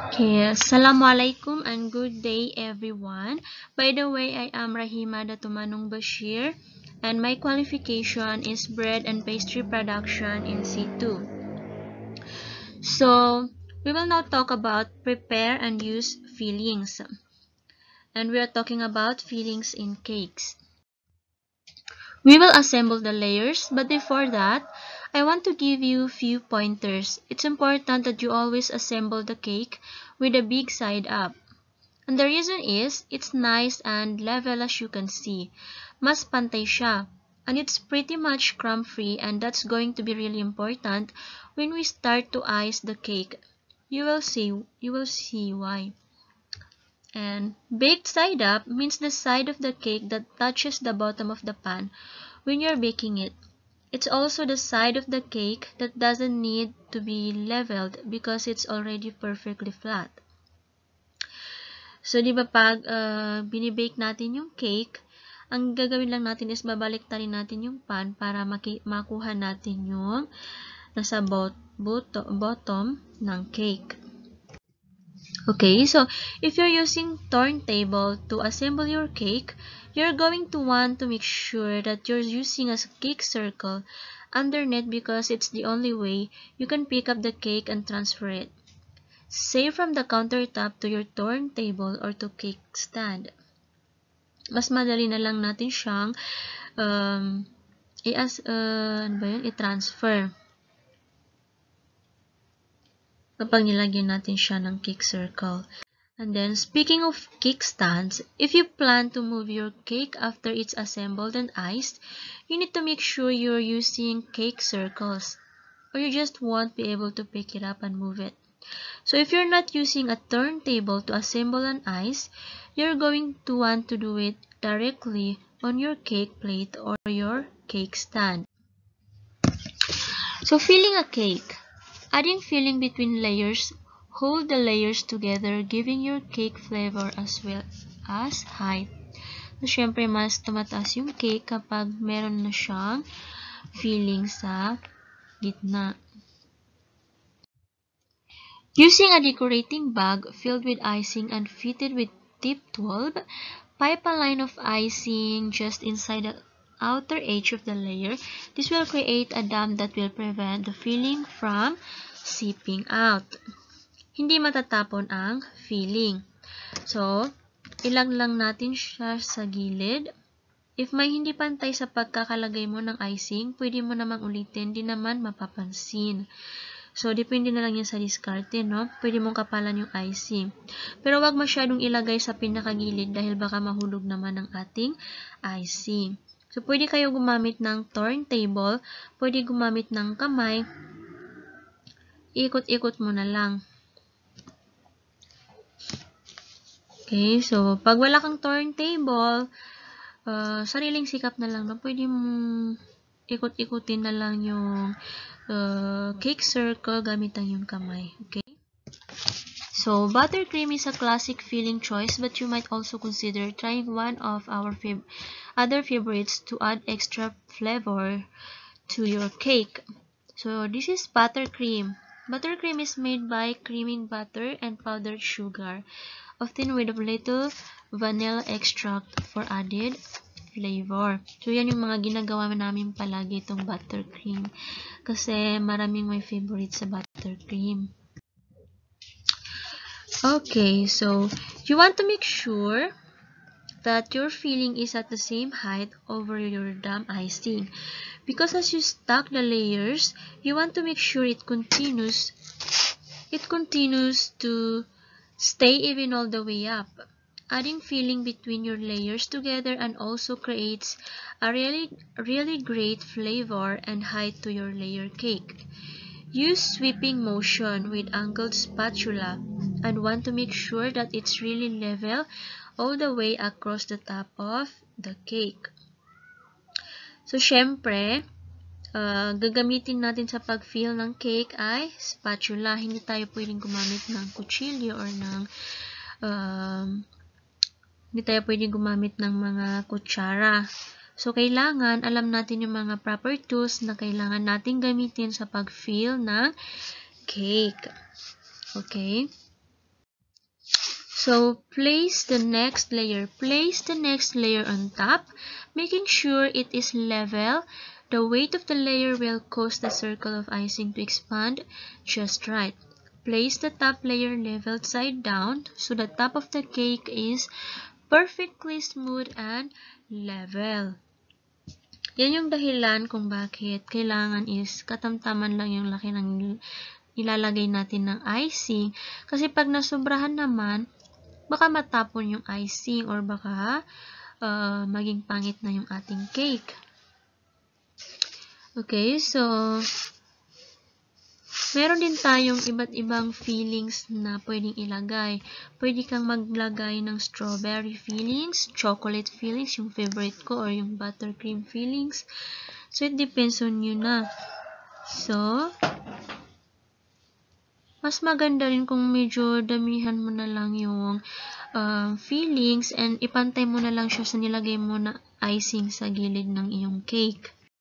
Okay, Assalamualaikum and good day everyone. By the way, I am Rahima Datumanong Bashir and my qualification is bread and pastry production in C2. So, we will now talk about prepare and use fillings. And we are talking about fillings in cakes. We will assemble the layers, but before that, I want to give you a few pointers. It's important that you always assemble the cake with a big side up. And the reason is, it's nice and level as you can see. Mas pantay siya. And it's pretty much crumb-free, and that's going to be really important when we start to ice the cake. You will see why. And baked side up means the side of the cake that touches the bottom of the pan when you're baking it. It's also the side of the cake that doesn't need to be leveled because it's already perfectly flat. So, di ba pag binibake natin yung cake, ang gagawin lang natin is babaliktarin natin yung pan para makuha natin yung nasa bottom ng cake. Okay, so if you're using turntable to assemble your cake, you're going to want to make sure that you're using a cake circle underneath because it's the only way you can pick up the cake and transfer it. Say from the countertop to your turntable or to cake stand. Mas madali na lang natin siyang i-transfer. Kapag nilagyan natin siya ng cake circle. And then, speaking of cake stands, if you plan to move your cake after it's assembled and iced, you need to make sure you're using cake circles, or you just won't be able to pick it up and move it. So if you're not using a turntable to assemble and ice, you're going to want to do it directly on your cake plate or your cake stand. So filling a cake. Adding filling between layers, hold the layers together, giving your cake flavor as well as height. So, syempre, mas tumataas yung cake kapag meron na siyang filling sa gitna. Using a decorating bag filled with icing and fitted with tip 12, pipe a line of icing just inside the outer edge of the layer. This will create a dam that will prevent the filling from seeping out. Hindi matatapon ang filling. So, ilag lang natin siya sa gilid. If may hindi pantay sa pagkakalagay mo ng icing, pwede mo namang ulitin, di naman mapapansin. So, depende na lang yan sa diskarte, no? Pwede mong kapalan yung icing. Pero wag masyadong ilagay sa pinakagilid dahil baka mahulog naman ang ating icing. So, pwede kayo gumamit ng turntable, pwede gumamit ng kamay, ikot-ikot mo na lang. Okay, so, pag wala kang turntable, sariling sikap na lang, no? Pwede mong ikot-ikutin na lang yung cake circle gamit ang yung kamay. Okay? So, buttercream is a classic filling choice, but you might also consider trying one of our other favorites to add extra flavor to your cake. So, this is buttercream. Buttercream is made by creaming butter and powdered sugar, often with a little vanilla extract for added flavor. So, yan yung mga ginagawa namin palagi itong buttercream. Kasi maraming may favorite sa buttercream. Okay, so you want to make sure that your filling is at the same height over your dam icing. Because as you stack the layers, you want to make sure it continues to stay even all the way up. Adding filling between your layers together and also creates a really great flavor and height to your layer cake. Use sweeping motion with angled spatula and want to make sure that it's really level all the way across the top of the cake. So, syempre, gagamitin natin sa pag-fill ng cake ay spatula. Hindi tayo pwedeng gumamit ng kutsilyo or hindi tayo pwedeng gumamit ng mga kutsara. So, kailangan alam natin yung mga proper tools na kailangan natin gamitin sa pag-fill ng cake. Okay? So, place the next layer. Place the next layer on top, making sure it is level. The weight of the layer will cause the circle of icing to expand just right. Place the top layer leveled side down so the top of the cake is perfectly smooth and level. Yan yung dahilan kung bakit kailangan is katamtaman lang yung laki ng ilalagay natin ng icing. Kasi pag nasobrahan naman, baka matapon yung icing or baka maging pangit na yung ating cake. Okay, so meron din tayong iba't ibang fillings na pwedeng ilagay. Pwede kang maglagay ng strawberry fillings, chocolate fillings, yung favorite ko, or yung buttercream fillings. So, it depends on you na. So, mas maganda rin kung medyo damihan mo na lang yung fillings and ipantay mo na lang siya sa nilagay mo na icing sa gilid ng iyong cake.